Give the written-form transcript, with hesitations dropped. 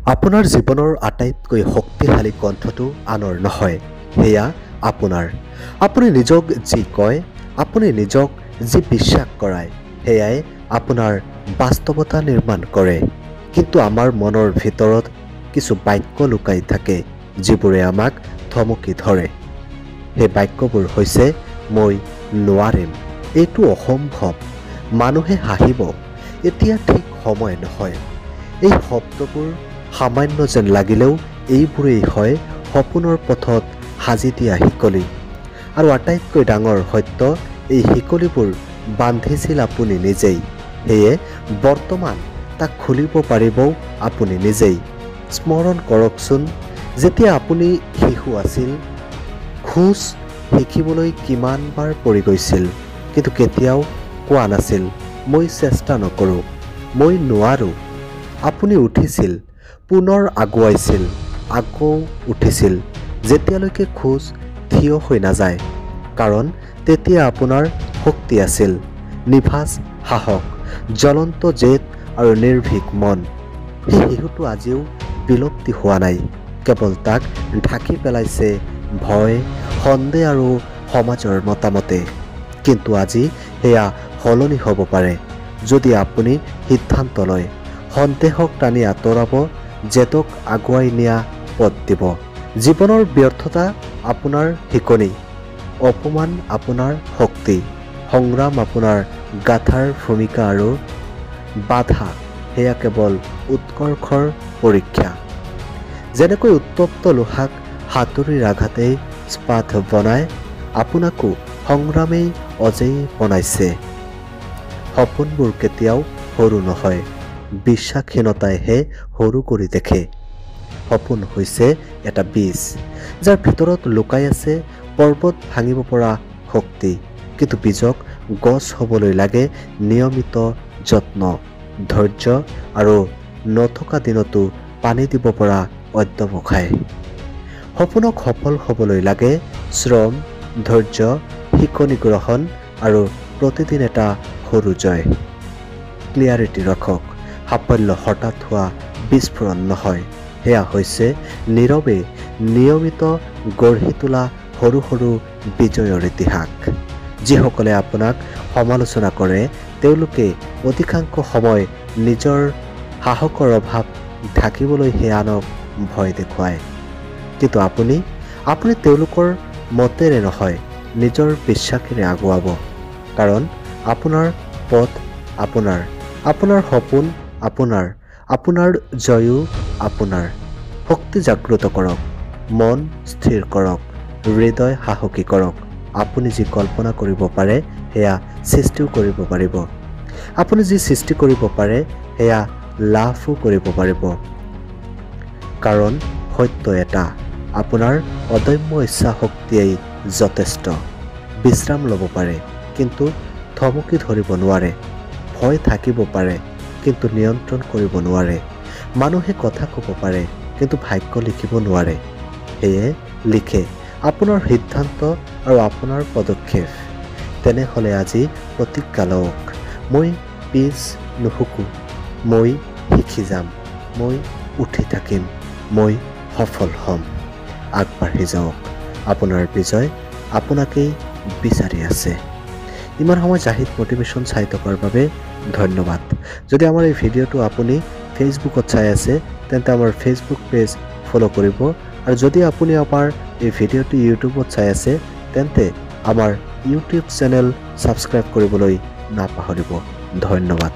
আপোনাৰ জীৱনৰ আটাইতকৈ শক্তিশালী কণ্ঠটো আনৰ নহয়, সেয়া আপোনাৰ। আপুনি নিজক যি কয়, আপুনি নিজক যি বিশ্বাস কৰায়, সেয়াই আপোনাৰ বাস্তৱতা নিৰ্মাণ কৰে। কিন্তু আমাৰ মনৰ ভিতৰত কিছু বাক্য লুকাই থাকে, যিবোৰে আমাক ধমকি ধৰে। সেই বাক্যবোৰ হৈছে, মই নোৱাৰিম, এইটো অসম্ভৱ, মানুহে হাঁহিব, এতিয়া ঠিক সময় নহয়। এই শব্দবোৰ সামান্য যেন লাগিলেও এইবোৰেই হয় সপোনৰ পথত সাজি দিয়া শিকলি। আৰু আটাইতকৈ ডাঙৰ সত্য, এই শিকলিবোৰ বান্ধিছিল আপুনি নিজেই। সেয়ে বৰ্তমান তাক খুলিব পাৰিবও আপুনি নিজেই। স্মৰণ কৰকচোন, যেতিয়া আপুনি শিশু আছিল, খোজ শিকিবলৈ কিমানবাৰ পৰি গৈছিল, কিন্তু কেতিয়াও কোৱা নাছিল, মই চেষ্টা নকৰোঁ, মই নোৱাৰোঁ। আপুনি উঠিছিল, পুনৰ আগুৱাইছিল, আকৌ উঠিছিল, যেতিয়ালৈকে খোজ থিয় হৈ নাযায়। কাৰণ তেতিয়া আপোনাৰ শক্তি আছিল, নিভাঁজ সাহস, জ্বলন্ত জেদ আৰু নিৰ্ভীক মন। সেই শিশুটো আজিও বিলুপ্তি হোৱা নাই, কেৱল তাক ঢাকি পেলাইছে ভয়, সন্দেহ আৰু সমাজৰ মতামতে। কিন্তু আজি সেয়া সলনি হ'ব পাৰে, যদি আপুনি সিদ্ধান্ত লয়, সন্দেহক টানি আঁতৰাব, জেদক আগুৱাই নিয়া পথ দিব। জীৱনৰ ব্যৰ্থতা আপোনাৰ শিকনি, অপমান আপোনাৰ শক্তি, সংগ্ৰাম আপোনাৰ গাথাৰ ভূমিকা আৰু বাধা সেয়া কেৱল উৎকৰ্ষৰ পৰীক্ষা। যেনেকৈ উত্তপ্ত লোহাক হাতুৰিৰ আঘাতেই স্পাট বনায়, আপোনাকো সংগ্ৰামেই অজেই বনাইছে। সপোনবোৰ কেতিয়াও সৰু নহয়, বিশ্বাসহীনতাইহে সৰু কৰি দেখে। সপোন হৈছে এটা বীজ, যাৰ ভিতৰত লুকাই আছে পৰ্বত ভাঙিব পৰা শক্তি। কিন্তু বীজক গছ হ'বলৈ লাগে নিয়মিত যত্ন, ধৈৰ্য আৰু নথকা দিনতো পানী দিব পৰা অধ্যৱসায়। সপোনক সফল হ'বলৈ লাগে শ্ৰম, ধৈৰ্য, শিকনি গ্ৰহণ আৰু প্ৰতিদিন এটা সৰু জয়। ক্লিয়াৰিটি ৰাখক, সাফল্য হঠাৎ হোৱা বিস্ফোৰণ নহয়, সেয়া হৈছে নীৰৱে নিয়মিত গঢ়ি তোলা সৰু সৰু বিজয়ৰ ইতিহাস। যিসকলে আপোনাক সমালোচনা কৰে, তেওঁলোকে অধিকাংশ সময় নিজৰ সাহসৰ অভাৱ ঢাকিবলৈহে আনক ভয় দেখুৱায়। কিন্তু আপুনি তেওঁলোকৰ মতেৰে নহয়, নিজৰ বিশ্বাসেৰে আগুৱাব। কাৰণ আপোনাৰ পথ আপোনাৰ, আপোনাৰ সপোন আপোনাৰ, আপোনাৰ জয়ো আপোনাৰ। শক্তি জাগ্ৰত কৰক, মন স্থিৰ কৰক, হৃদয় সাহসী কৰক। আপুনি যি কল্পনা কৰিব পাৰে, সেয়া সৃষ্টিও কৰিব পাৰিব। আপুনি যি সৃষ্টি কৰিব পাৰে, সেয়া লাভো কৰিব পাৰিব। কাৰণ সত্য এটা, আপোনাৰ অদম্য ইচ্ছা শক্তিয়েই যথেষ্ট। বিশ্ৰাম ল'ব পাৰে, কিন্তু থমকি ধৰিব নোৱাৰে। ভয় থাকিব পাৰে, কিন্তু নিয়ন্ত্ৰণ কৰিব নোৱাৰে। মানুহে কথা ক'ব পাৰে, কিন্তু ভাগ্য লিখিব নোৱাৰে। সেয়ে লিখে আপোনাৰ সিদ্ধান্ত আৰু আপোনাৰ পদক্ষেপ। তেনেহ'লে আজি প্ৰতিজ্ঞা লওক, মই পিছ নুহুকো, মই শিকি যাম, মই উঠি থাকিম, মই সফল হ'ম। আগবাঢ়ি যাওক, আপোনাৰ বিজয় আপোনাকেই বিচাৰি আছে। ইমান সময় জাহিদ মটিভেশ্যন চাই থকাৰ বাবে ধন্যবাদ। যদি আমাৰ এই ভিডিঅ'টো আপুনি ফেচবুকত চাই আছে, তেন্তে আমাৰ ফেচবুক পেজ ফ'ল' কৰিব। আৰু যদি আপুনি আমাৰ এই ভিডিঅ'টো ইউটিউবত চাই আছে, তেন্তে আমাৰ ইউটিউব চেনেল ছাবস্ক্ৰাইব কৰিবলৈ নাপাহৰিব। ধন্যবাদ।